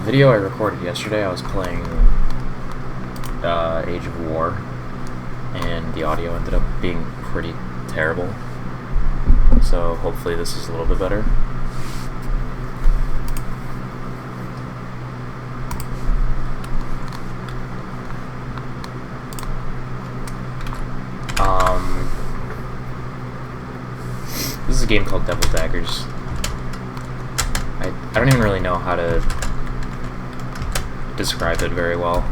video I recorded yesterday, I was playing Age of War, and the audio ended up being pretty terrible. So hopefully this is a little bit better. This is a game called Devil Daggers. I don't even really know how to describe it very well.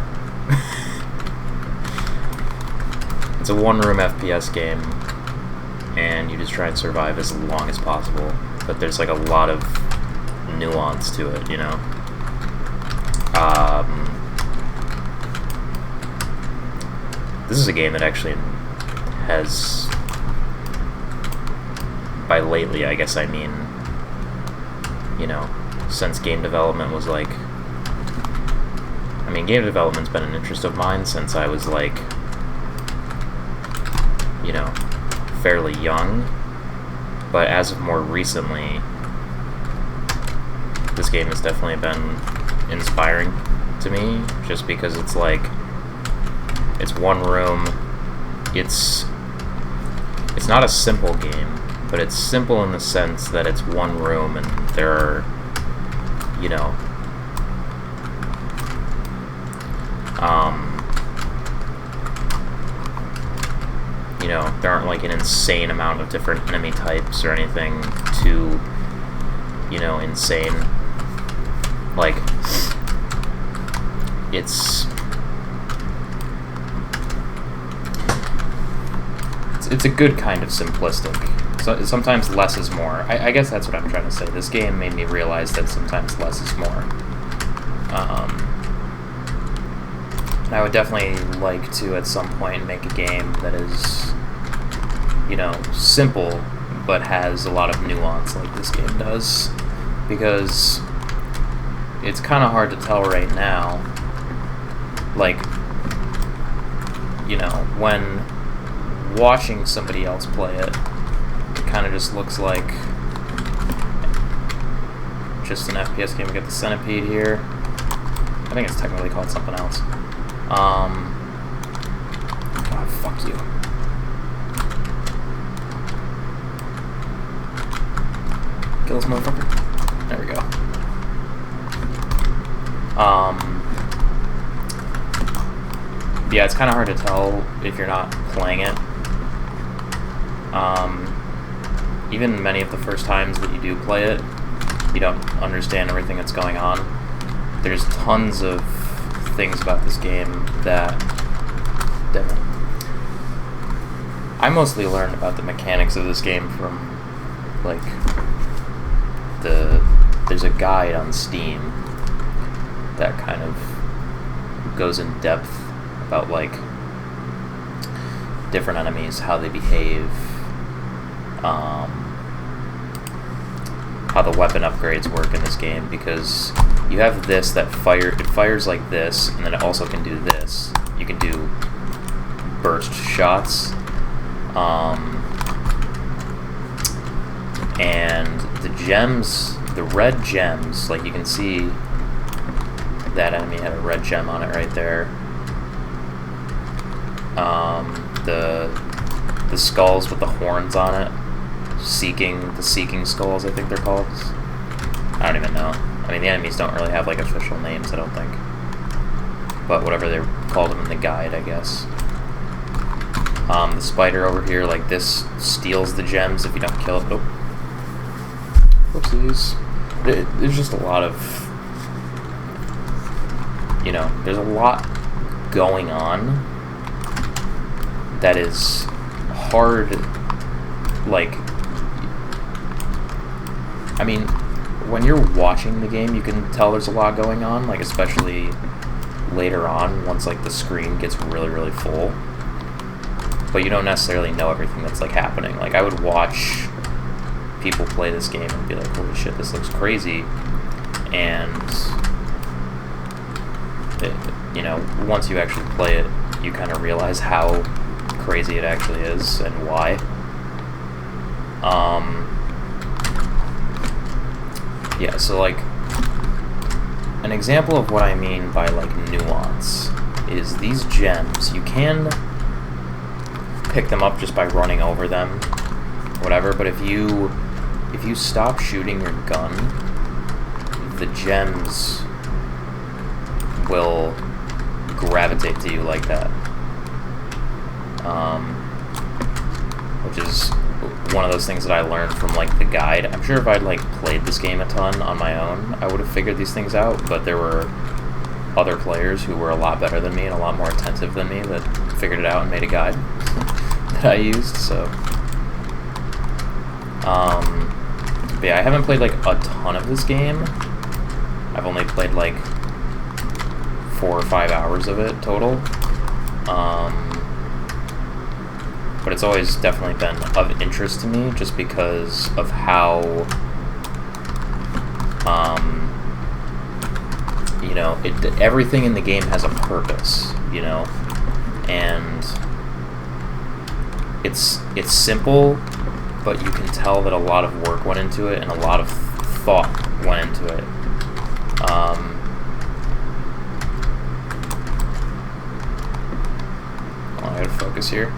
It's a one-room FPS game, and you just try and survive as long as possible, but there's like a lot of nuance to it, you know? This is a game that actually has, by lately I guess I mean, you know, since game development was like, I mean, game development's been an interest of mine since I was like, you know, fairly young, but as of more recently, this game has definitely been inspiring to me, just because it's like, it's one room, it's not a simple game, but it's simple in the sense that it's one room and there are, you know, there aren't like an insane amount of different enemy types or anything too, you know, insane. Like, it's a good kind of simplistic. So sometimes less is more. I guess that's what I'm trying to say. This game made me realize that sometimes less is more. And I would definitely like to, at some point, make a game that is, you know, simple, but has a lot of nuance like this game does. Because it's kind of hard to tell right now, like, you know, when watching somebody else play it, it kind of just looks like just an FPS game. We got the Centipede here. I think it's technically called something else. God, fuck you. Kill this motherfucker. There we go. Yeah, it's kind of hard to tell if you're not playing it. Even many of the first times that you do play it, you don't understand everything that's going on. There's tons of things about this game that I mostly learned about the mechanics of this game from, like, there's a guide on Steam that kind of goes in depth about, like, different enemies, how they behave, how the weapon upgrades work in this game, because you have this that it fires like this, and then it also can do this. You can do burst shots, and the gems, the red gems, like you can see that enemy had a red gem on it right there. The skulls with the horns on it, the seeking skulls, I think they're called. I don't even know. I mean, the enemies don't really have like official names, I don't think. But whatever they called them in the guide, I guess. The spider over here, like this, steals the gems if you don't kill it. Oh. Whoopsies. There's just a lot of, you know, there's a lot going on that is hard, like, I mean, when you're watching the game, you can tell there's a lot going on, like, especially later on, once, like, the screen gets really, really full. But you don't necessarily know everything that's, like, happening. Like, I would watch people play this game and be like, holy shit, this looks crazy. And, you know, once you actually play it, you kind of realize how crazy it actually is and why. Yeah, so like an example of what I mean by, like, nuance is these gems. You can pick them up just by running over them, whatever, but if you stop shooting your gun, the gems will gravitate to you like that. Which is one of those things that I learned from, like, the guide. I'm sure if I'd, like, played this game a ton on my own, I would have figured these things out, but there were other players who were a lot better than me and a lot more attentive than me that figured it out and made a guide that I used, so... but yeah, I haven't played, like, a ton of this game. I've only played, like, 4 or 5 hours of it total. But it's always definitely been of interest to me just because of how, you know, everything in the game has a purpose, you know, and it's simple, but you can tell that a lot of work went into it and a lot of thought went into it. I gotta focus here.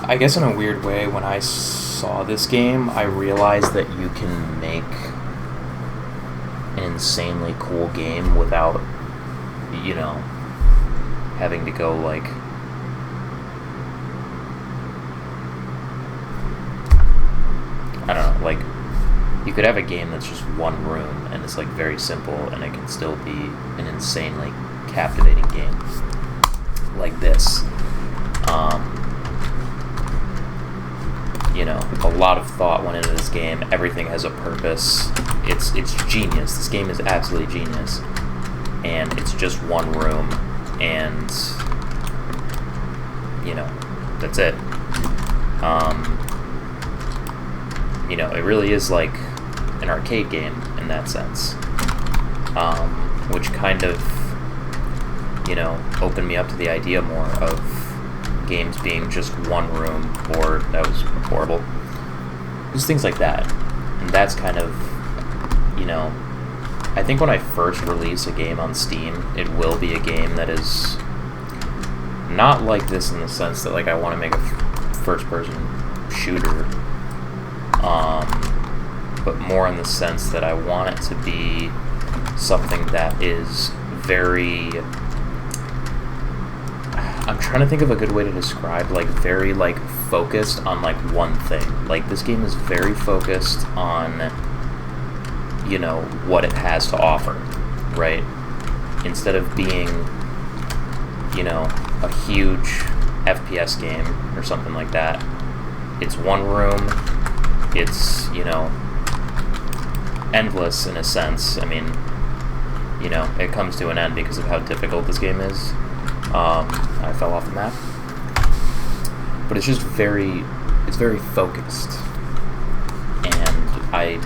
I guess in a weird way, when I saw this game, I realized that you can make an insanely cool game without, you know, having to go, like... I don't know, like, you could have a game that's just one room, and it's, like, very simple, and it can still be an insanely captivating game. Like this. You know, a lot of thought went into this game. Everything has a purpose. It's genius. This game is absolutely genius. And it's just one room, and, you know, that's it. You know, it really is like an arcade game in that sense. Which kind of, you know, opened me up to the idea more of games being just one room, or that was horrible. Just things like that. And that's kind of, you know, I think when I first release a game on Steam, it will be a game that is not like this in the sense that, like, I want to make a first-person shooter, but more in the sense that I want it to be something that is very... I'm trying to think of a good way to describe, like, very, like, focused on, like, one thing. Like, this game is very focused on, you know, what it has to offer, right? Instead of being, you know, a huge FPS game or something like that, it's one room, it's, you know, endless in a sense. I mean, you know, it comes to an end because of how difficult this game is. I fell off the map. But it's just very focused. And I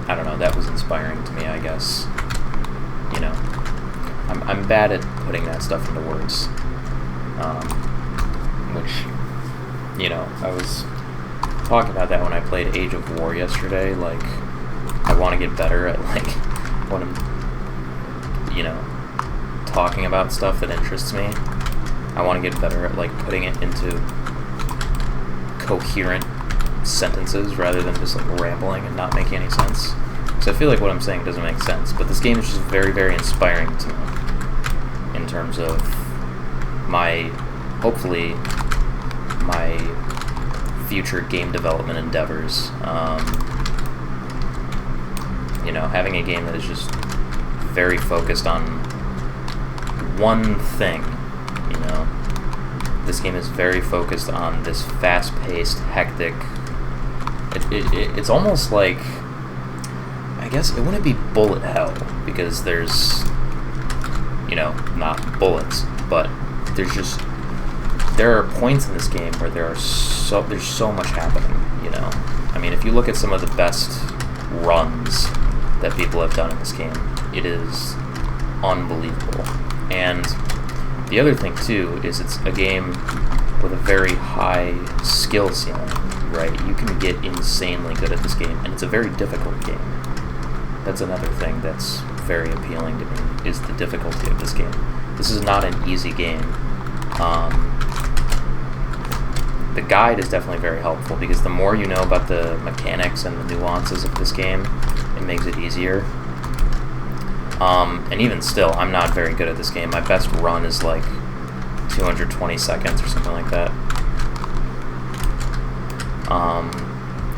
don't know, that was inspiring to me, I guess. You know, I'm bad at putting that stuff into words. Which, you know, I was talking about that when I played Age of War yesterday. Like, I want to get better at, like, when I'm, you know, talking about stuff that interests me. I want to get better at, like, putting it into coherent sentences rather than just, like, rambling and not making any sense. Because I feel like what I'm saying doesn't make sense. But this game is just very, very inspiring to me in terms of my, hopefully, my future game development endeavors. You know, having a game that is just very focused on one thing, you know. This game is very focused on this fast-paced, hectic... It's almost like... I guess it wouldn't be bullet hell, because there's, you know, not bullets. but there are points in this game where there's so much happening, you know? I mean, if you look at some of the best runs that people have done in this game, it is unbelievable. And the other thing, too, is it's a game with a very high skill ceiling, right? You can get insanely good at this game, and it's a very difficult game. That's another thing that's very appealing to me, is the difficulty of this game. This is not an easy game. The guide is definitely very helpful, because the more you know about the mechanics and the nuances of this game, it makes it easier. And even still, I'm not very good at this game. My best run is like 220 seconds or something like that.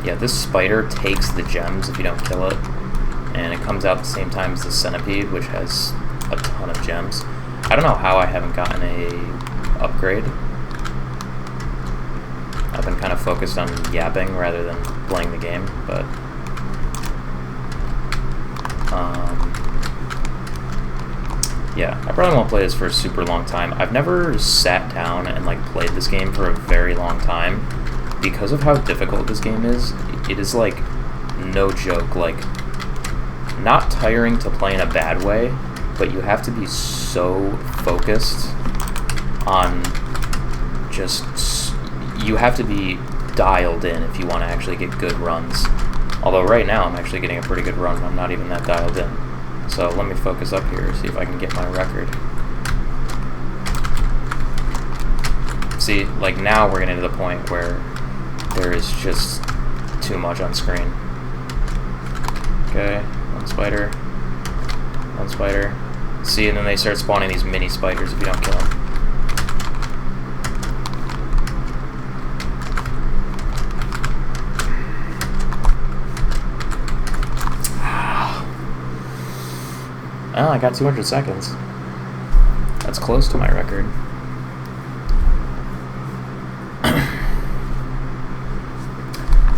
Yeah, this spider takes the gems if you don't kill it, and it comes out at the same time as the centipede, which has a ton of gems. I don't know how I haven't gotten a upgrade. I've been kind of focused on yapping rather than playing the game, but yeah, I probably won't play this for a super long time. I've never sat down and like played this game for a very long time because of how difficult this game is. It is like no joke, like not tiring to play in a bad way, but you have to be so focused on you have to be dialed in if you want to actually get good runs. Although right now I'm actually getting a pretty good run, I'm not even that dialed in. So let me focus up here, see if I can get my record. See, like now we're getting to the point where there is just too much on screen. Okay, one spider. See, and then they start spawning these mini spiders if you don't kill them. Oh, I got 200 seconds. That's close to my record.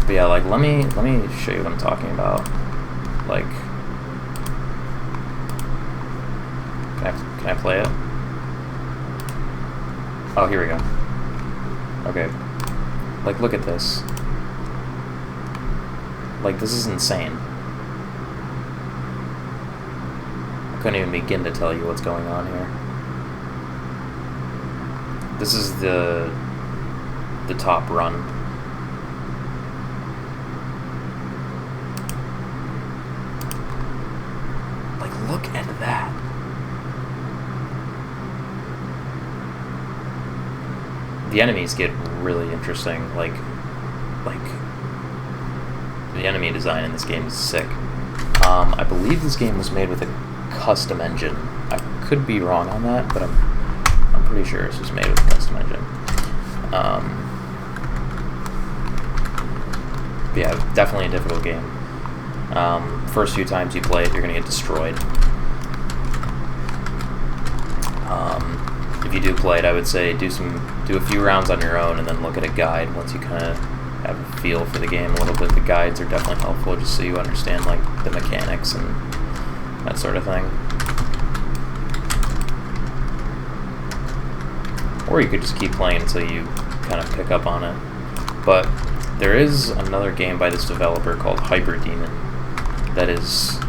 But yeah, like let me show you what I'm talking about. Like, can I play it? Oh, here we go. Okay. Like, look at this. Like, this is insane. I couldn't even begin to tell you what's going on here. This is the top run. Like, look at that. The enemies get really interesting. Like the enemy design in this game is sick. I believe this game was made with a custom engine. I could be wrong on that, but I'm pretty sure this was made with a custom engine. But yeah, definitely a difficult game. First few times you play it, you're gonna get destroyed. If you do play it, I would say do a few rounds on your own and then look at a guide once you kind of have a feel for the game a little bit. The guides are definitely helpful just so you understand like the mechanics and that sort of thing. Or you could just keep playing until you kind of pick up on it. But there is another game by this developer called Hyper Demon that is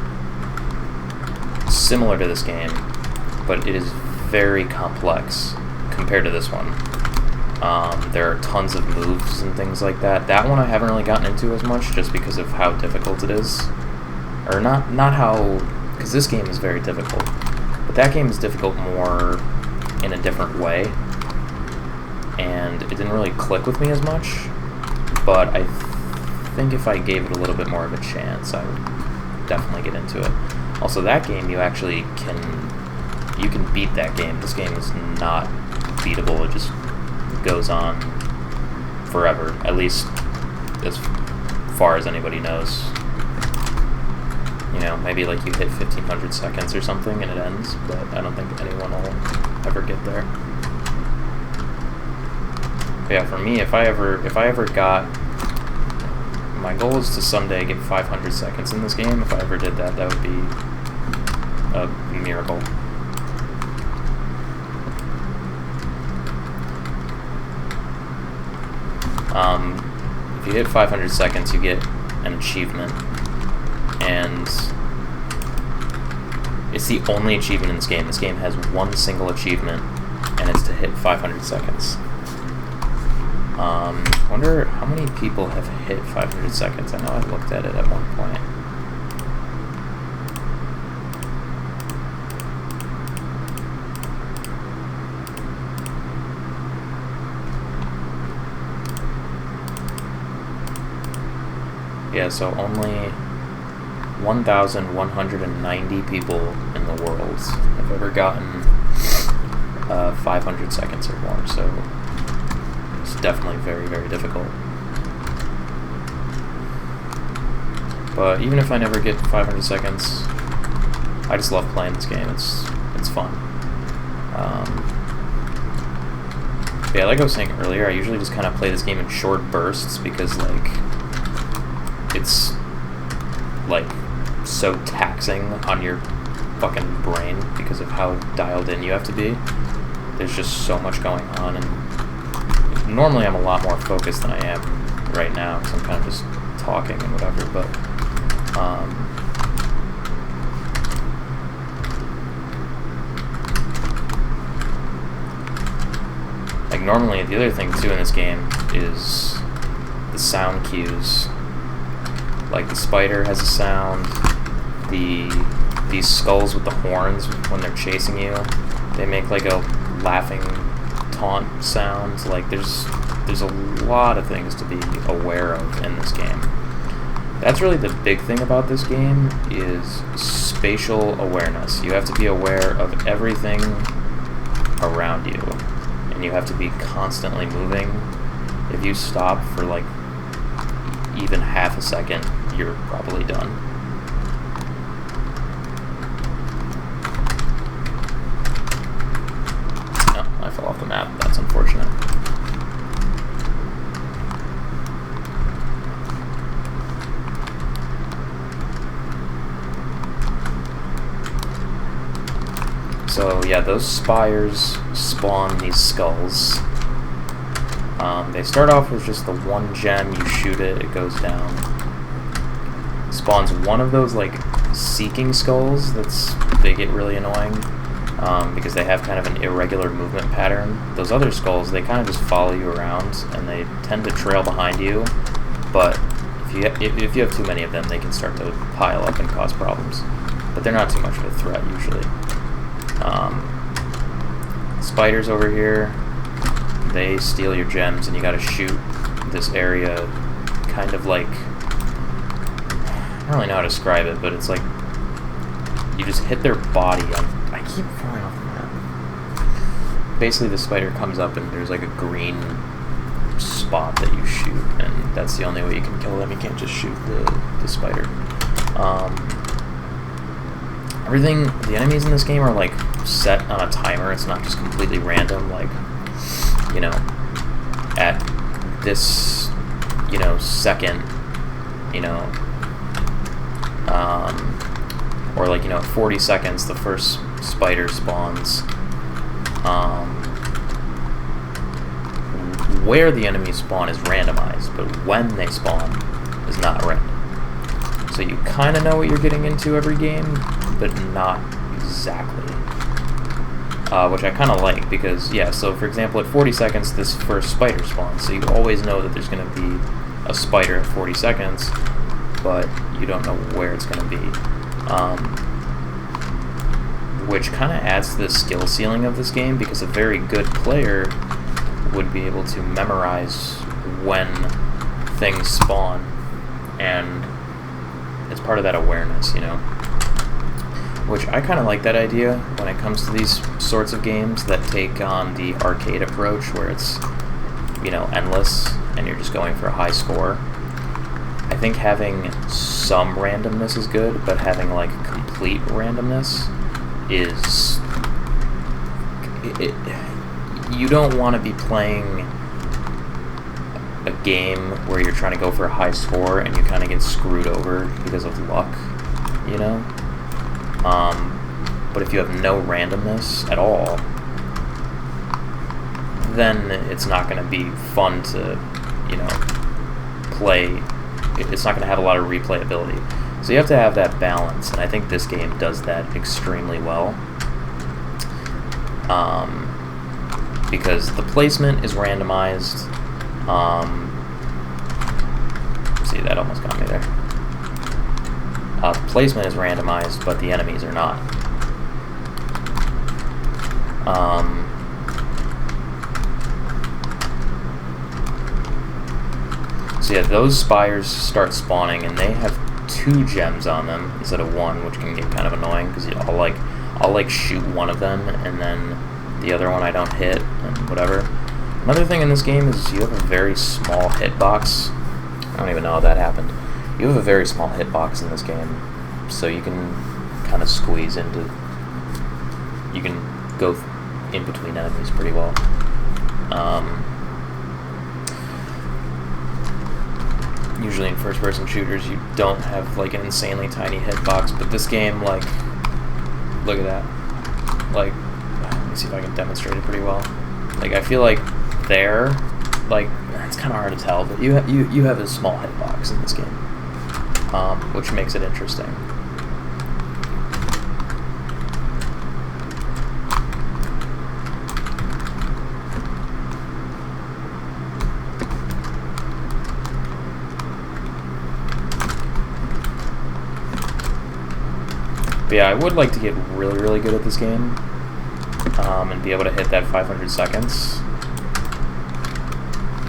similar to this game, but it is very complex compared to this one. There are tons of moves and things like that. That one I haven't really gotten into as much just because of how difficult it is. Or not how... because this game is very difficult. But that game is difficult more in a different way. And it didn't really click with me as much. But I think if I gave it a little bit more of a chance, I would definitely get into it. Also, that game you actually can beat that game. This game is not beatable. It just goes on forever, at least as far as anybody knows. You know, maybe like you hit 1500 seconds or something and it ends, but I don't think anyone will ever get there. But yeah, for me, if I ever got... my goal is to someday get 500 seconds in this game. If I ever did that, that would be a miracle. If you hit 500 seconds, you get an achievement, and it's the only achievement in this game. This game has one single achievement, and it's to hit 500 seconds. Wonder how many people have hit 500 seconds. I know I looked at it at one point. Yeah, so only 1,190 people in the world have ever gotten 500 seconds or more, so it's definitely very, very difficult. But even if I never get 500 seconds, I just love playing this game. It's fun. Yeah, like I was saying earlier, I usually just kind of play this game in short bursts because, like, it's, like, so taxing on your fucking brain because of how dialed in you have to be. There's just so much going on, and normally I'm a lot more focused than I am right now because I'm kind of just talking and whatever, but like, normally the other thing too in this game is the sound cues. Like, the spider has a sound, these skulls with the horns when they're chasing you, they make like a laughing taunt sound. Like, there's a lot of things to be aware of in this game. That's really the big thing about this game, is spatial awareness. You have to be aware of everything around you, and you have to be constantly moving. If you stop for like even half a second, you're probably done. Oh, I fell off the map. That's unfortunate. So yeah, those spires spawn these skulls. They start off with just the one gem. You shoot it, it goes down. Spawns one of those like seeking skulls. They get really annoying because they have kind of an irregular movement pattern. Those other skulls, they kind of just follow you around, and they tend to trail behind you. But if you have too many of them, they can start to pile up and cause problems. But they're not too much of a threat usually. Spiders over here, they steal your gems, and you gotta shoot this area kind of like, I don't really know how to describe it, but it's like you just hit their body on, I keep falling off the map. Basically the spider comes up and there's like a green spot that you shoot, and that's the only way you can kill them. You can't just shoot the spider. The enemies in this game are like set on a timer. It's not just completely random, like, you know, at this, you know, second, you know, or like, you know, at 40 seconds the first spider spawns. Where the enemies spawn is randomized, but when they spawn is not random. So you kind of know what you're getting into every game, but not exactly. Which I kind of like, because, yeah, so for example, at 40 seconds, this first spider spawns, so you always know that there's going to be a spider at 40 seconds, but you don't know where it's going to be. Which kind of adds to the skill ceiling of this game, because a very good player would be able to memorize when things spawn, and it's part of that awareness, you know? Which I kind of like that idea when it comes to these sorts of games that take on the arcade approach, where it's, you know, endless and you're just going for a high score. I think having some randomness is good, but having like complete randomness is... you don't want to be playing a game where you're trying to go for a high score and you kind of get screwed over because of luck, you know? But if you have no randomness at all, then it's not going to be fun to you know, play. It's not going to have a lot of replayability. So you have to have that balance, and I think this game does that extremely well. Because the placement is randomized. See, that almost got me there. The placement is randomized, but the enemies are not. So yeah, those spires start spawning, and they have 2 gems on them instead of 1, which can get kind of annoying because I'll like shoot one of them and then the other one I don't hit and whatever. Another thing in this game is you have a very small hitbox. I don't even know how that happened. You have a very small hitbox in this game, so you can kind of squeeze into. You can go in between enemies pretty well. Usually in first-person shooters, you don't have like an insanely tiny hitbox, but this game, like, look at that. Like, let me see if I can demonstrate it pretty well. Like, I feel like there, like, it's kind of hard to tell, but you have a small hitbox in this game, which makes it interesting. But yeah, I would like to get really, really good at this game, and be able to hit that 500 seconds.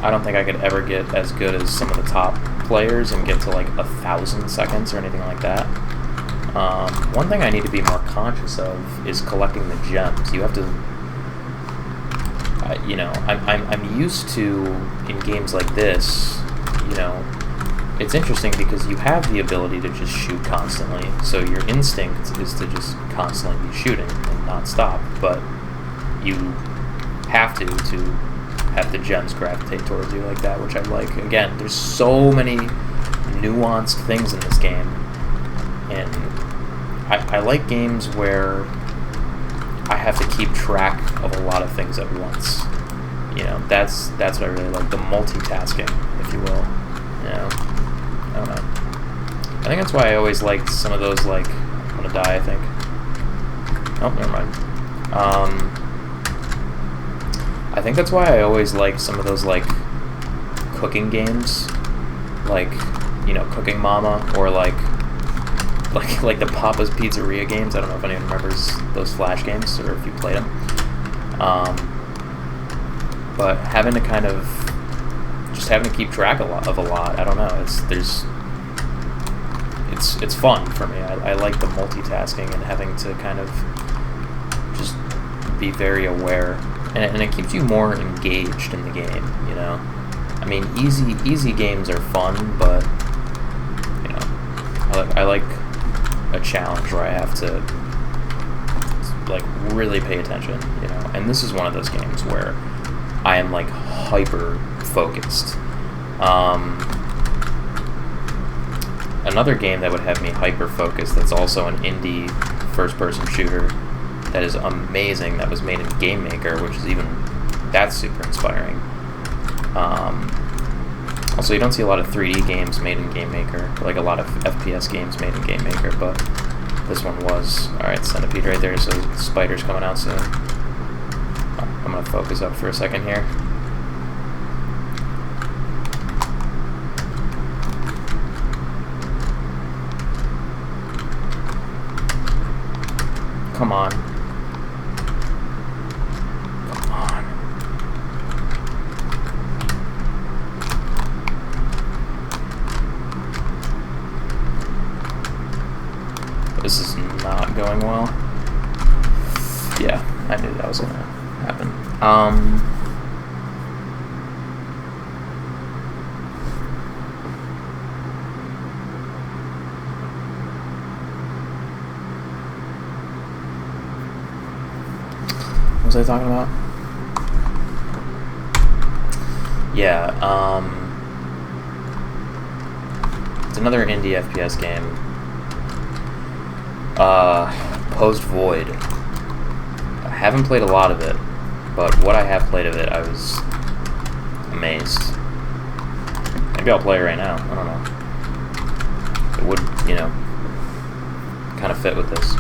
I don't think I could ever get as good as some of the top players and get to like 1,000 seconds or anything like that. One thing I need to be more conscious of is collecting the gems. You have to, you know, I'm used to, in games like this, you know, it's interesting because you have the ability to just shoot constantly, so your instinct is to just constantly be shooting and not stop, but you have to have the gems gravitate towards you like that, which I like. Again, there's so many nuanced things in this game, and I like games where I have to keep track of a lot of things at once. You know, that's what I really like, the multitasking, if you will. You know, I don't know. I think that's why I always liked some of those, like, I'm gonna die, I think. Oh, never mind. I think that's why I always liked some of those, like, cooking games, like, you know, Cooking Mama, or like the Papa's Pizzeria games. I don't know if anyone remembers those Flash games, or if you played them. But having to kind of, just having to keep track of a lot, I don't know, it's fun for me. I like the multitasking and having to kind of just be very aware, and it keeps you more engaged in the game, you know? I mean, easy games are fun, but, you know, I like a challenge where I have to, like, really pay attention, you know? And this is one of those games where I am, like, hyper focused. Another game that would have me hyper focused, that's also an indie first-person shooter that is amazing, that was made in Game Maker, which is that's super inspiring. Also, you don't see a lot of 3D games made in Game Maker, like a lot of FPS games made in Game Maker, but this one was. Alright, Centipede right there, so the spider's coming out soon. I'm going to focus up for a second here. Come on. Come on. This is not going well. Yeah, I knew that was gonna happen. What was I talking about? Yeah, it's another indie FPS game. Post Void. I haven't played a lot of it, but what I have played of it, I was amazed. Maybe I'll play it right now. I don't know. It would, you know, kind of fit with this.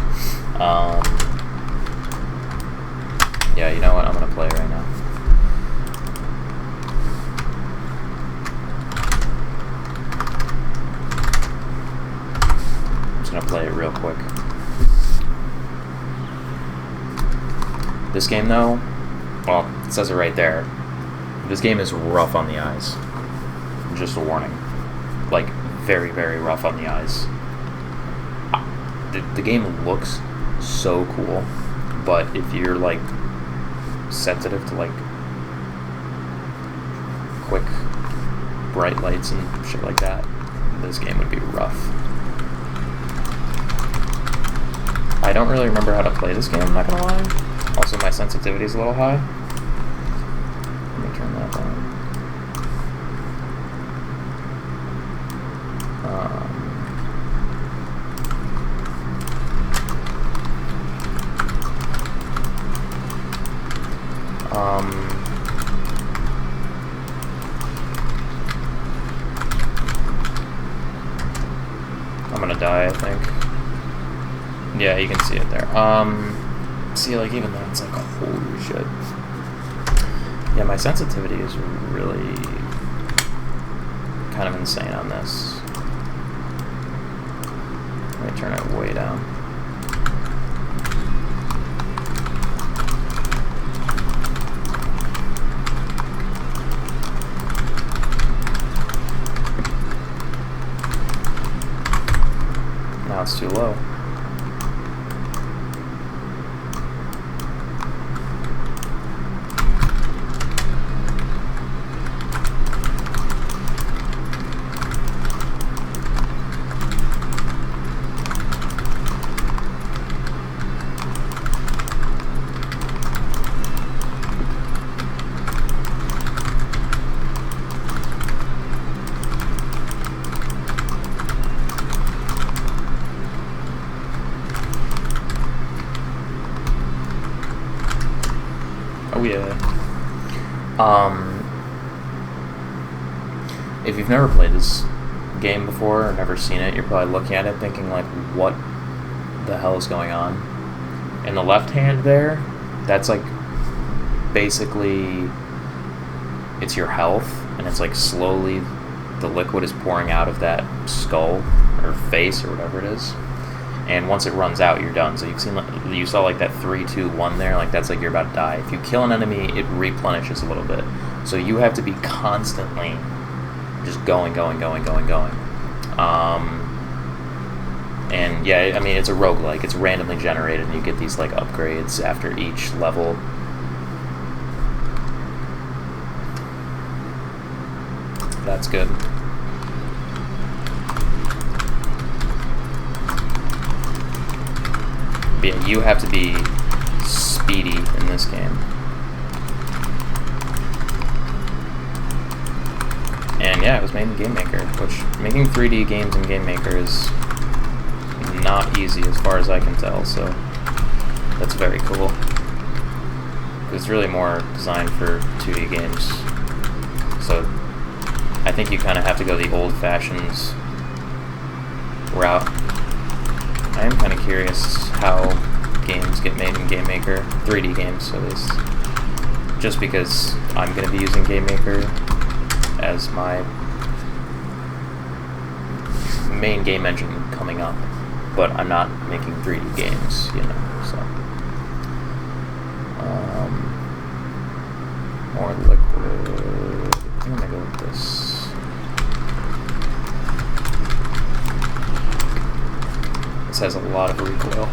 Yeah, you know what? I'm gonna play it right now. I'm just gonna play it real quick. This game, though, well, it says it right there. This game is rough on the eyes. Just a warning. Like, very, very rough on the eyes. The game looks so cool, but if you're, like, sensitive to, like, quick, bright lights and shit like that, this game would be rough. I don't really remember how to play this game, I'm not gonna lie. Also, my sensitivity is a little high. Let me turn that down. I'm gonna die, I think. Yeah, you can see it there. See, like, even then, it's like, holy shit. Yeah, my sensitivity is really kind of insane on this. Let me turn it way down. Now it's too low. Oh yeah. If you've never played this game before or never seen it, you're probably looking at it thinking like, what the hell is going on? In the left hand there, that's like basically it's your health, and it's like slowly the liquid is pouring out of that skull or face or whatever it is. And once it runs out, you're done. So you saw like that 3, 2, 1 there, like that's like you're about to die. If you kill an enemy, it replenishes a little bit. So you have to be constantly just going. And yeah, I mean, it's a roguelike. It's randomly generated, and you get these like upgrades after each level. That's good. But yeah, you have to be speedy in this game. And yeah, it was made in Game Maker, which making 3D games in Game Maker is not easy as far as I can tell, so that's very cool. It's really more designed for 2D games, so I think you kind of have to go the old-fashioned route. I am kind of curious how games get made in Game Maker, 3D games at least, just because I'm going to be using Game Maker as my main game engine coming up, but I'm not making 3D games, you know, so. More liquid. I think I'm gonna go with this. This has a lot of recoil.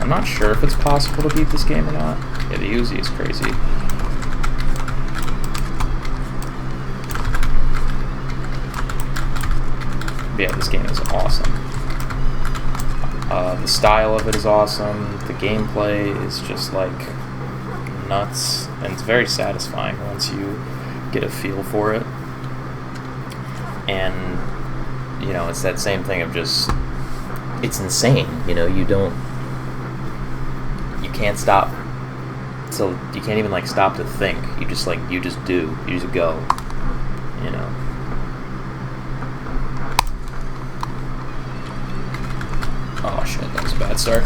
I'm not sure if it's possible to beat this game or not. Yeah, the Uzi is crazy. But yeah, this game is awesome. The style of it is awesome. The gameplay is just like nuts, and it's very satisfying once you get a feel for it. And, you know, it's that same thing of just, it's insane, you know, you can't stop, so you can't even, like, stop to think, you just do, you just go, you know. Oh shit, that was a bad start.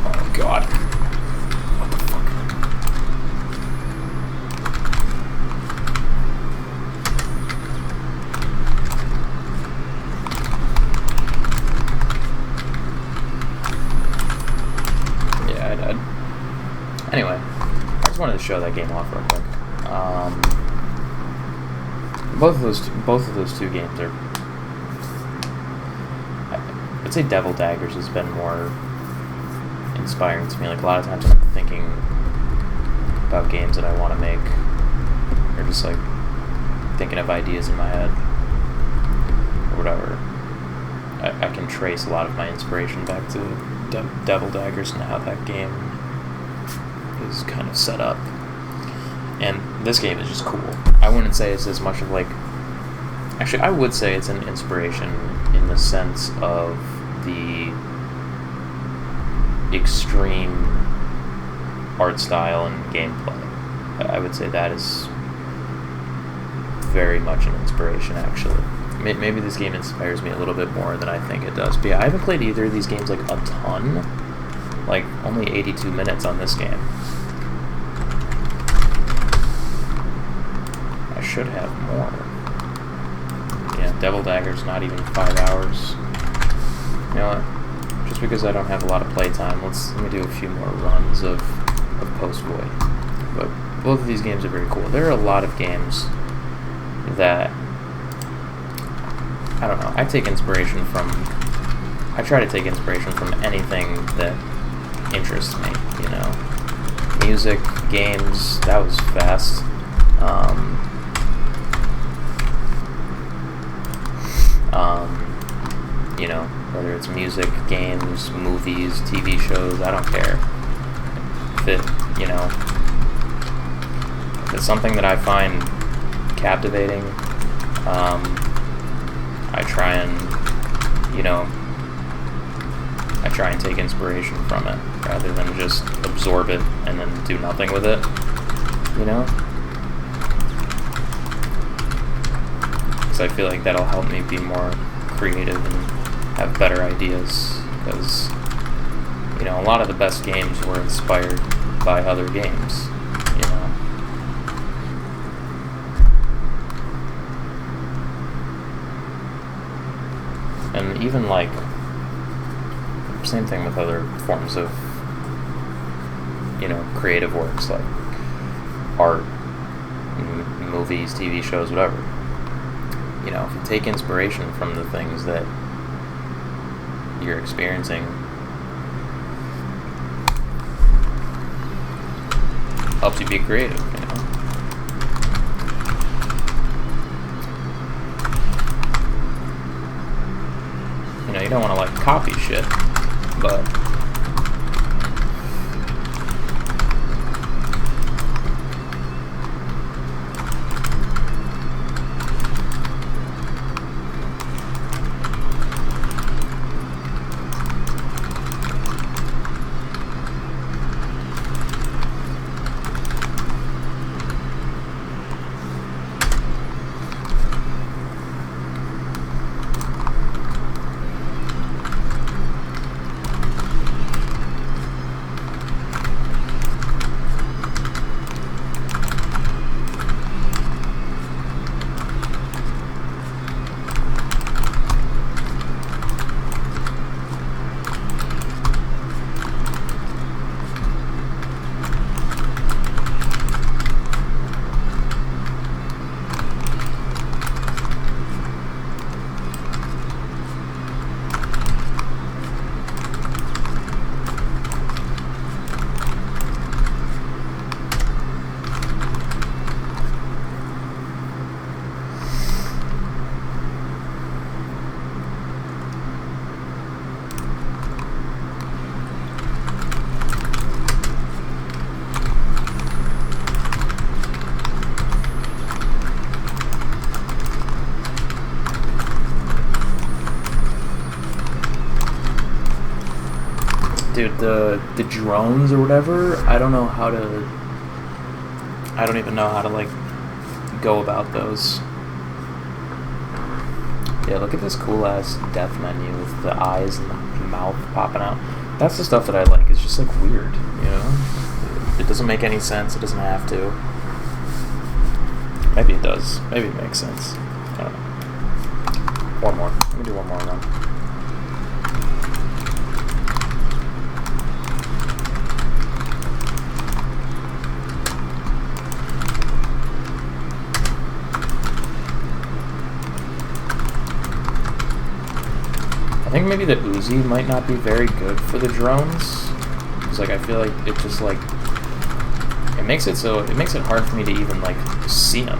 Oh god. What the fuck? Yeah, I died. Anyway, I just wanted to show that game off real quick. Both of those two games are. I'd say Devil Daggers has been more inspiring to me. Like, a lot of times when I'm thinking about games that I want to make, or just like thinking of ideas in my head or whatever, I can trace a lot of my inspiration back to Devil Daggers and how that game is kind of set up. And this game is just cool. I wouldn't say it's as much of like... Actually, I would say it's an inspiration in the sense of the extreme art style and gameplay. I would say that is very much an inspiration, actually. Maybe this game inspires me a little bit more than I think it does. But yeah, I haven't played either of these games like a ton. Like, only 82 minutes on this game. Should have more. Yeah, Devil Daggers, not even 5 hours. You know what? Just because I don't have a lot of playtime, let me do a few more runs of Post Void. But both of these games are very cool. There are a lot of games that, I don't know, I try to take inspiration from anything that interests me, you know. Music, games, that was fast. You know, whether it's music, games, movies, TV shows, I don't care. If you know, if it's something that I find captivating, I try and take inspiration from it, rather than just absorb it and then do nothing with it, you know? Because I feel like that'll help me be more creative and have better ideas, because, you know, a lot of the best games were inspired by other games, you know. And even, like, same thing with other forms of, you know, creative works, like art, movies, TV shows, whatever. You know, if you take inspiration from the things that you're experiencing, helps you be creative, you know. You know, you don't want to, like, copy shit, but Dude, the drones or whatever, I don't even know how to, like, go about those. Yeah, look at this cool-ass death menu with the eyes and the mouth popping out. That's the stuff that I like. It's just, like, weird, you know? It doesn't make any sense. It doesn't have to. Maybe it does. Maybe it makes sense. I don't know. One more. Let me do one more run. I think maybe the Uzi might not be very good for the drones, because like I feel like it just like it makes it hard for me to even like see them.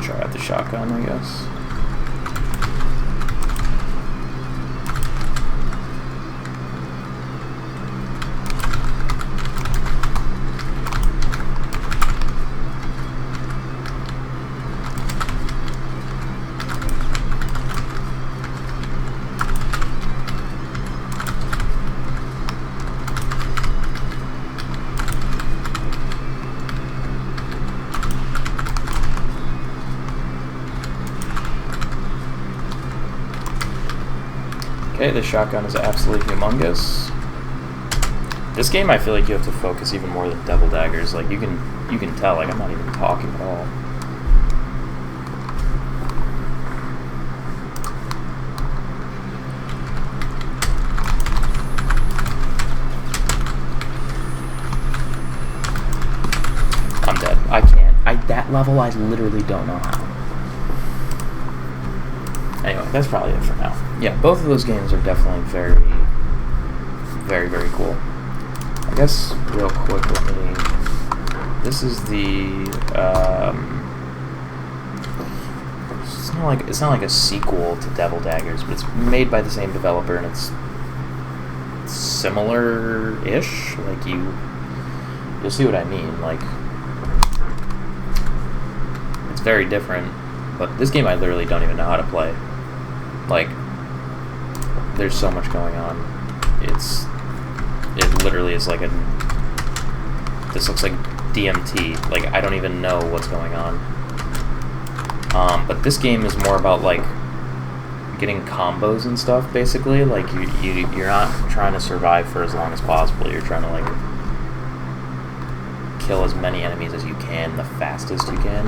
Try out the shotgun, I guess. Okay, the shotgun is absolutely humongous. This game, I feel like you have to focus even more than Devil Daggers. Like you can tell, like I'm not even talking at all. I'm dead. I can't. That level, I literally don't know how. Anyway, that's probably it for now. Yeah, both of those games are definitely very, very, very cool. I guess real quick, this is the it's not like a sequel to Devil Daggers, but it's made by the same developer and it's similar-ish. Like you'll see what I mean. Like it's very different, but this game I literally don't even know how to play. Like, there's so much going on. It literally is like this looks like DMT. Like, I don't even know what's going on. But this game is more about, like, getting combos and stuff, basically. Like, you're not trying to survive for as long as possible. You're trying to, like, kill as many enemies as you can the fastest you can.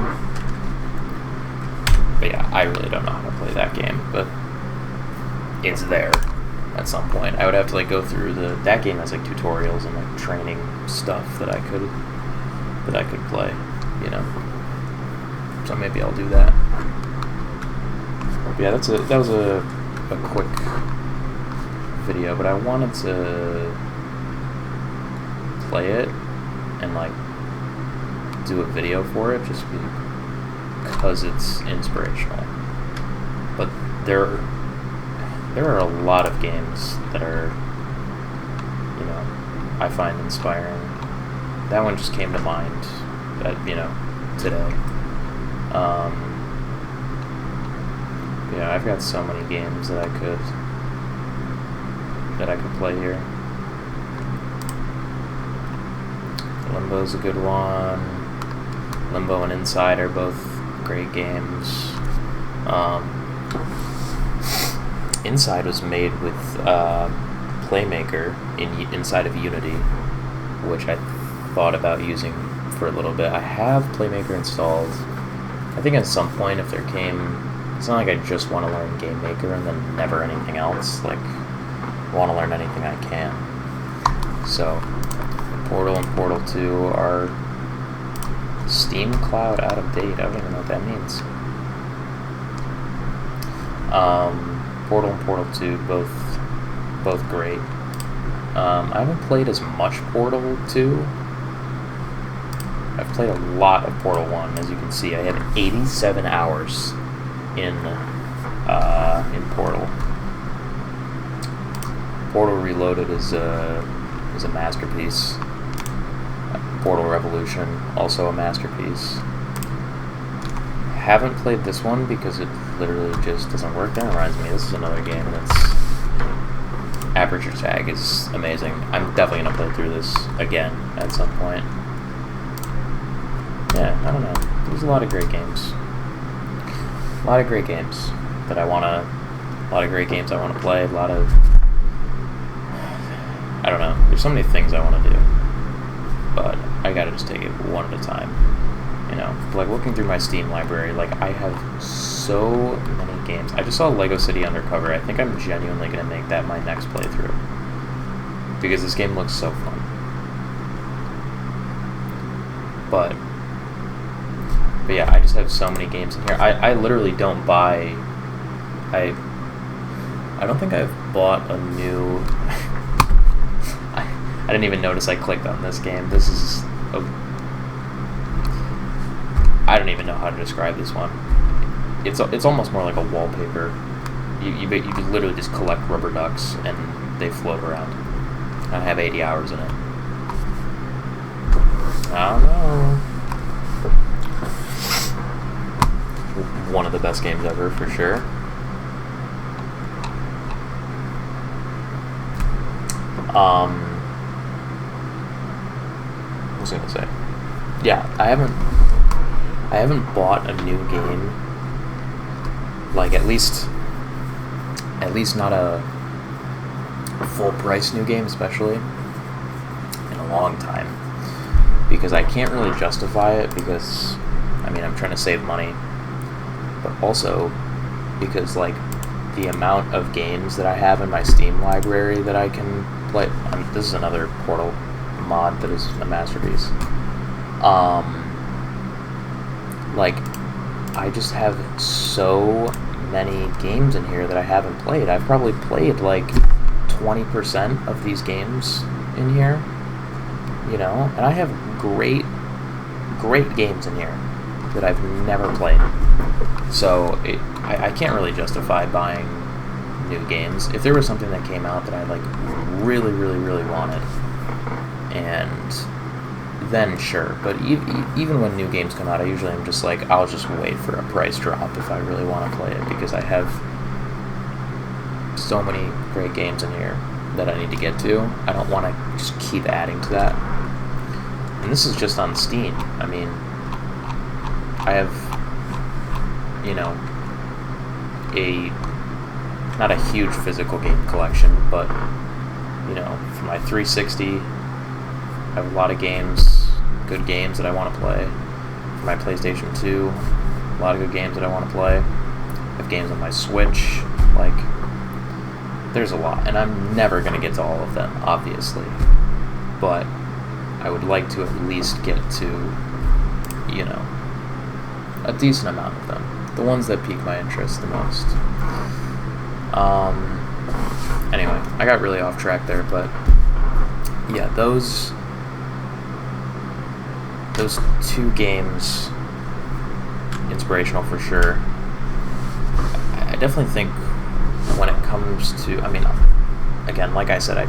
But yeah, I really don't know how to play that game, but it's there at some point. I would have to like go through that game has like tutorials and like training stuff that I could play, you know. So maybe I'll do that. But yeah, that was a quick video, but I wanted to play it and like do a video for it just because it's inspirational. But there are a lot of games that are, you know, I find inspiring. That one just came to mind, today. Yeah, I've got so many games that I could play here. Limbo's a good one. Limbo and Inside are both great games. Inside was made with Playmaker inside of Unity, which I thought about using for a little bit. I have Playmaker installed. I think at some point, if there came... It's not like I just want to learn Game Maker and then never anything else. Like, I want to learn anything I can. So, Portal and Portal 2 are Steam Cloud out of date. I don't even know what that means. Portal and Portal 2, both great. I haven't played as much Portal 2. I've played a lot of Portal 1, as you can see. I had 87 hours in Portal. Portal Reloaded is a masterpiece. Portal Revolution, also a masterpiece. Haven't played this one because it literally just doesn't work. That reminds me, this is another game that's... Aperture Tag is amazing. I'm definitely going to play through this again at some point. Yeah, I don't know. There's a lot of great games. A lot of great games that I want to... A lot of great games I want to play. A lot of... I don't know. There's so many things I want to do. But I gotta just take it one at a time. You know, like looking through my Steam library, like I have so many games. I just saw Lego City Undercover. I think I'm genuinely gonna make that my next playthrough because this game looks so fun. But yeah, I just have so many games in here. I literally don't buy. I don't think I've bought a new. I didn't even notice I clicked on this game. This is I don't even know how to describe this one. It's almost more like a wallpaper. You literally just collect rubber ducks and they float around. I have 80 hours in it. I don't know. One of the best games ever for sure. What was I gonna say? Yeah, I haven't bought a new game, like at least not a full price new game, especially in a long time, because I can't really justify it because I mean I'm trying to save money, but also because like the amount of games that I have in my Steam library that I can play. This is another Portal mod that is a masterpiece. Like, I just have so many games in here that I haven't played. I've probably played like 20% of these games in here, you know, and I have great games in here that I've never played. So I can't really justify buying new games. If there was something that came out that I like really wanted, and then sure. But even when new games come out, I usually am just like, I'll just wait for a price drop if I really want to play it, because I have so many great games in here that I need to get to. I don't want to just keep adding to that. And this is just on Steam. I mean, I have, you know, not a huge physical game collection, but, you know, for my 360, I have a lot of games, good games that I want to play. For my PlayStation 2, a lot of good games that I want to play. I have games on my Switch, like, there's a lot. And I'm never going to get to all of them, obviously. But I would like to at least get to, you know, a decent amount of them. The ones that pique my interest the most. Anyway, I got really off track there, but yeah, those two games, inspirational for sure. I definitely think when it comes to, I mean, again, like I said, I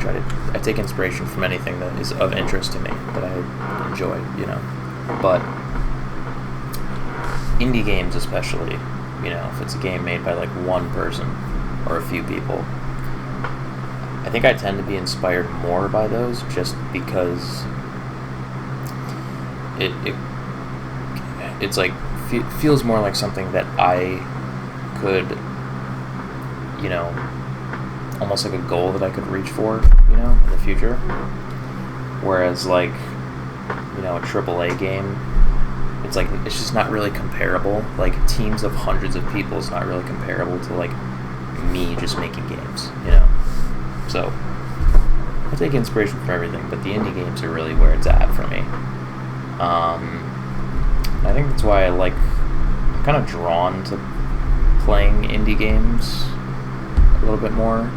take inspiration from anything that is of interest to me, that I enjoy, you know. But indie games especially, you know, if it's a game made by like one person or a few people, I think I tend to be inspired more by those just because it's like feels more like something that I could, you know, almost like a goal that I could reach for, in the future. Whereas, like, a AAA game, it's like, it's just not really comparable. Like, teams of hundreds of people is not really comparable to, like, me just making games, So, I take inspiration from everything, but the indie games are really where it's at for me. I think that's why I'm kind of drawn to playing indie games a little bit more.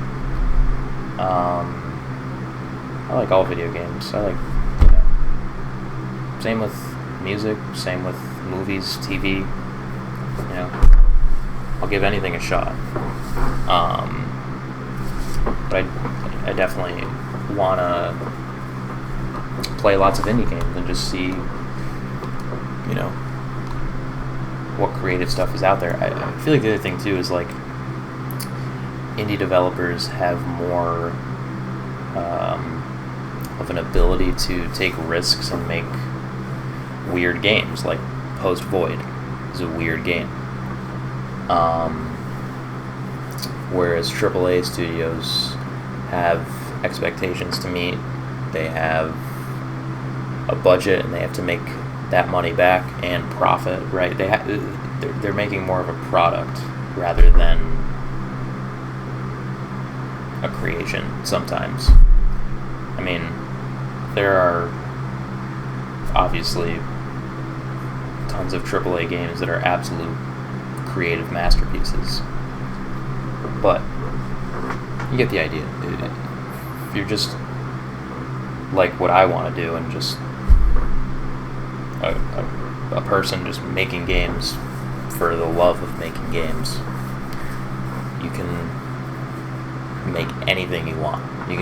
I like all video games. I like, same with music, same with movies, TV. I'll give anything a shot. But I definitely want to play lots of indie games and just see, what creative stuff is out there. I feel like the other thing too is like indie developers have more of an ability to take risks and make weird games. Like Post Void is a weird game. Whereas AAA studios have expectations to meet. They have a budget and they have to make that money back and profit, right? They're making more of a product rather than a creation sometimes. I mean, there are obviously tons of AAA games that are absolute creative masterpieces, but you get the idea. If you're just like what I want to do and just a person just making games for the love of making games, you can make anything you want. You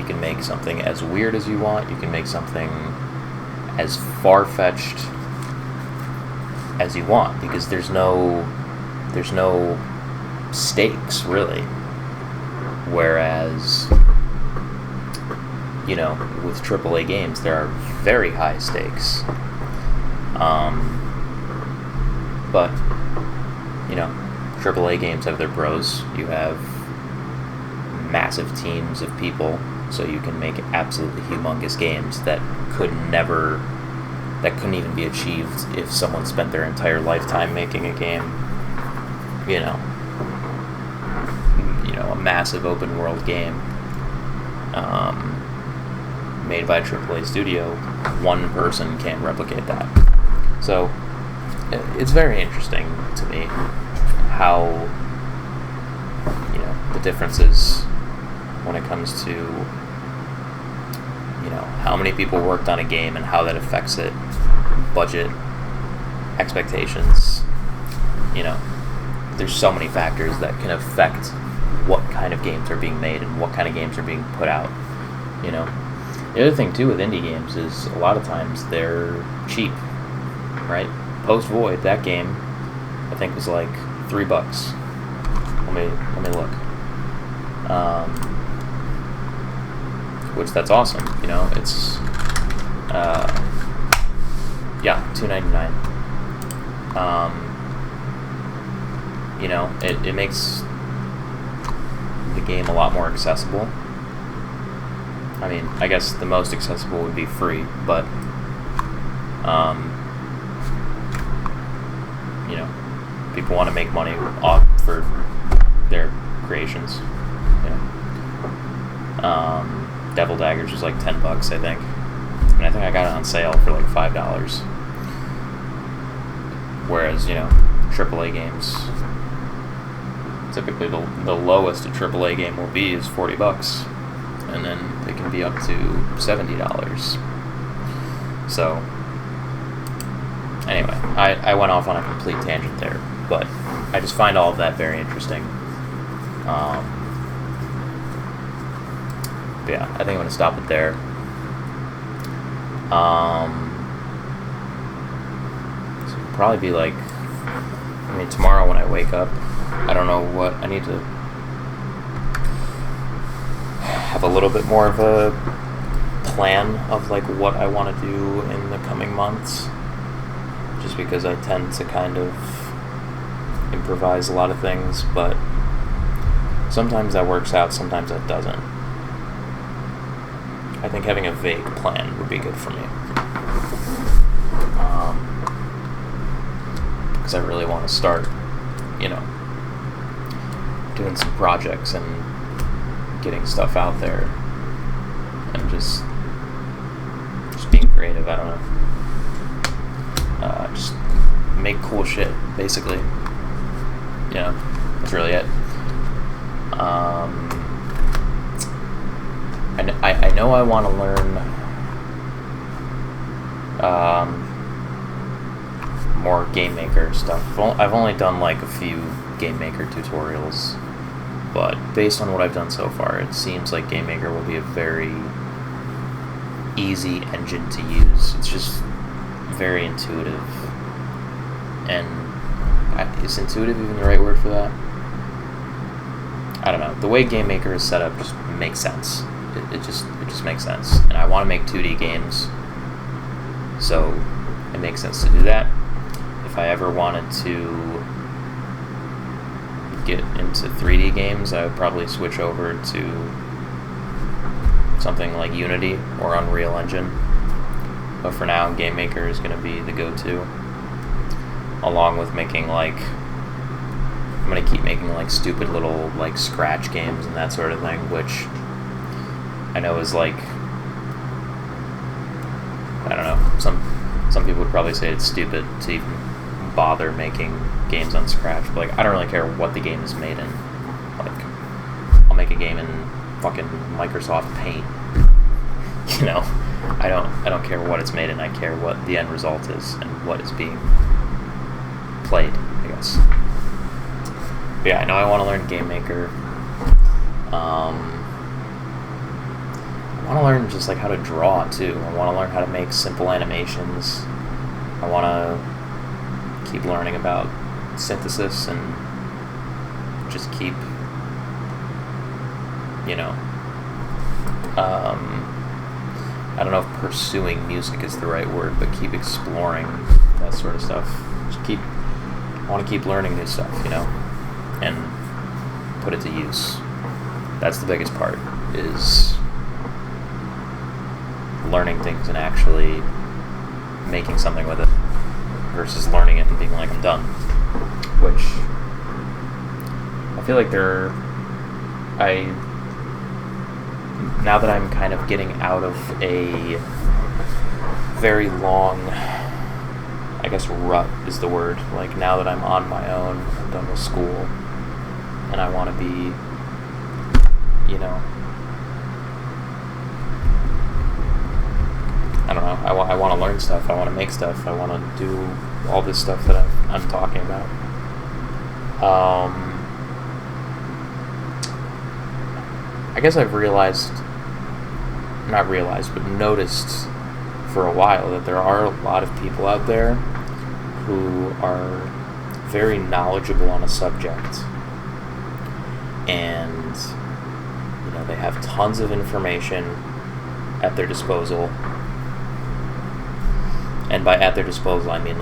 can make something as weird as you want. You can make something as far-fetched as you want, because there's no stakes really. Whereas, with AAA games, there are very high stakes. But, AAA games have their pros. You have massive teams of people, so you can make absolutely humongous games that couldn't even be achieved if someone spent their entire lifetime making a game. A massive open world game made by a AAA studio. One person can't replicate that. So it's very interesting to me how the differences when it comes to how many people worked on a game and how that affects it, budget, expectations. There's so many factors that can affect what kind of games are being made and what kind of games are being put out. The other thing too with indie games is a lot of times they're cheap, right? Post Void, that game, I think was like $3. Let me look. Which that's awesome. It's $2.99. It makes the game a lot more accessible. I mean, I guess the most accessible would be free, but people want to make money off for their creations. Devil Daggers was like $10, I think, and I think I got it on sale for like $5. Whereas AAA games, typically the lowest a AAA game will be is $40, and then they can be up to $70. So anyway, I went off on a complete tangent there, but I just find all of that very interesting. But yeah, I think I'm going to stop it there. So it'll probably be like, tomorrow when I wake up, I don't know what, I need to have a little bit more of a plan of like what I want to do in the coming months, just because I tend to kind of improvise a lot of things, but Sometimes that works out, sometimes that doesn't. I think having a vague plan would be good for me. Because I really want to start, doing some projects and getting stuff out there. And just being creative, I don't know. Just make cool shit, basically. That's really it. I know I want to learn more Game Maker stuff. I've only done like a few Game Maker tutorials, but based on what I've done so far, it seems like Game Maker will be a very easy engine to use. It's just very intuitive. And is intuitive even the right word for that? I don't know. The way Game Maker is set up just makes sense. It just makes sense. And I want to make 2D games, so it makes sense to do that. If I ever wanted to get into 3D games, I would probably switch over to something like Unity or Unreal Engine. But for now, Game Maker is going to be the go-to, along with making I'm going to keep making stupid little Scratch games and that sort of thing, which I know is I don't know, some people would probably say it's stupid to even bother making games on Scratch, but I don't really care what the game is made in. I'll make a game in fucking Microsoft Paint. I don't care what it's made in. I care what the end result is and what is being played, I guess. But yeah, I know I want to learn Game Maker. I want to learn just how to draw too. I want to learn how to make simple animations. I want to keep learning about synthesis and just keep, I don't know if pursuing music is the right word, but keep exploring that sort of stuff. I want to keep learning new stuff, and put it to use. That's the biggest part, is learning things and actually making something with it versus learning it and being I'm done. Which I feel like now that I'm kind of getting out of a very long, I guess rut is the word, now that I'm on my own, I'm done with school, and I want to be, I don't know, I want to learn stuff, I want to make stuff, I want to do all this stuff that I'm talking about. I guess I've noticed for a while that there are a lot of people out there who are very knowledgeable on a subject, and they have tons of information at their disposal. And by at their disposal, I mean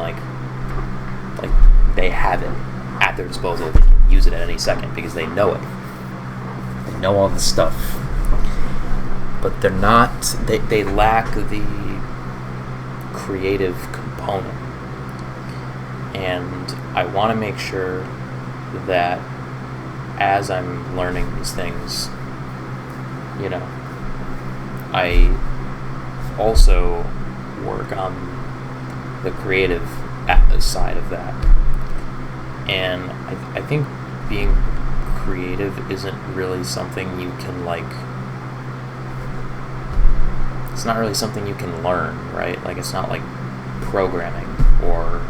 they have it at their disposal. They can use it at any second because they know it. They know all this stuff. But they're not, they lack the creative component. And I want to make sure that as I'm learning these things, I also work on the creative side of that. And I think being creative isn't really something you can it's not really something you can learn, right? It's not like programming or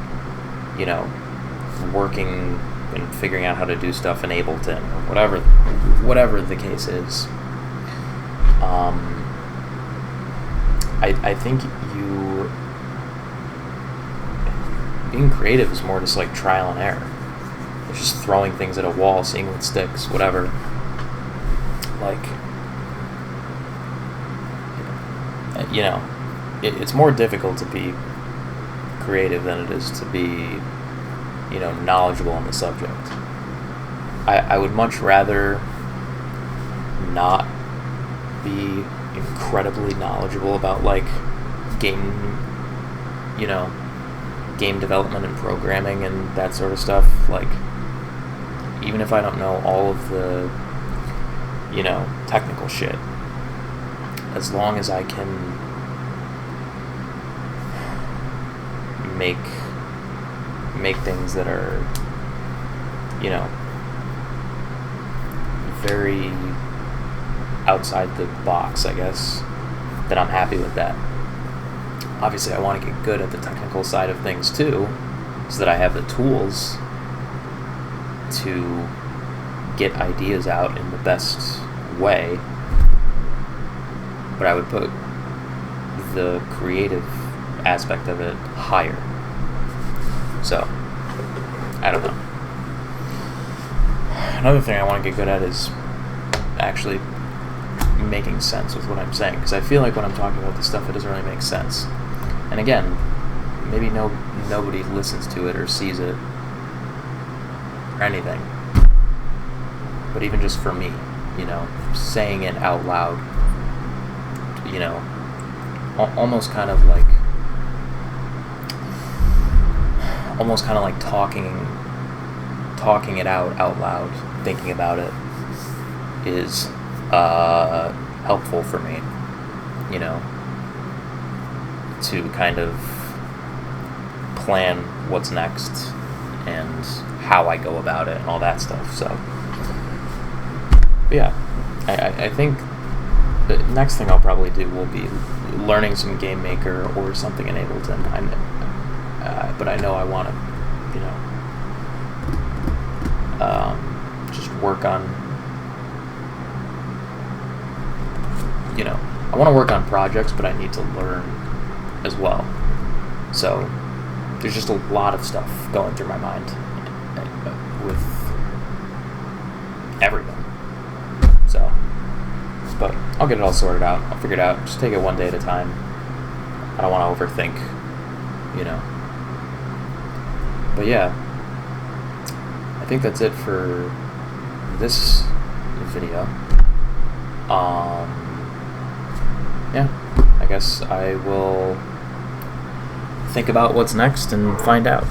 working and figuring out how to do stuff in Ableton or whatever the case is. I think being creative is more just trial and error. It's just throwing things at a wall, seeing what sticks, whatever. It's more difficult to be creative than it is to be, knowledgeable on the subject. I would much rather not be incredibly knowledgeable about like game, you know, game development and programming and that sort of stuff. Like, even if I don't know all of the, you know, technical shit, as long as I can make things that are, you know, very outside the box, I guess, then I'm happy with that. Obviously, I want to get good at the technical side of things too, so that I have the tools to get ideas out in the best way. But I would put the creative aspect of it higher. So, I don't know. Another thing I want to get good at is actually making sense with what I'm saying, because I feel like when I'm talking about this stuff, it doesn't really make sense. And again, maybe nobody listens to it or sees it or anything. But even just for me, you know, saying it out loud, you know, almost kind of like talking it out loud, thinking about it, is helpful for me, you know, to kind of plan what's next and how I go about it and all that stuff. So, but yeah, I think the next thing I'll probably do will be learning some Game Maker or something in Ableton. But I know I want to, you know, just work on, you know, I want to work on projects, but I need to learn as well. So there's just a lot of stuff going through my mind with everything. So, but I'll get it all sorted out. I'll figure it out. Just take it one day at a time. I don't want to overthink, you know. But yeah, I think that's it for this video. Yeah, I guess I will think about what's next and find out.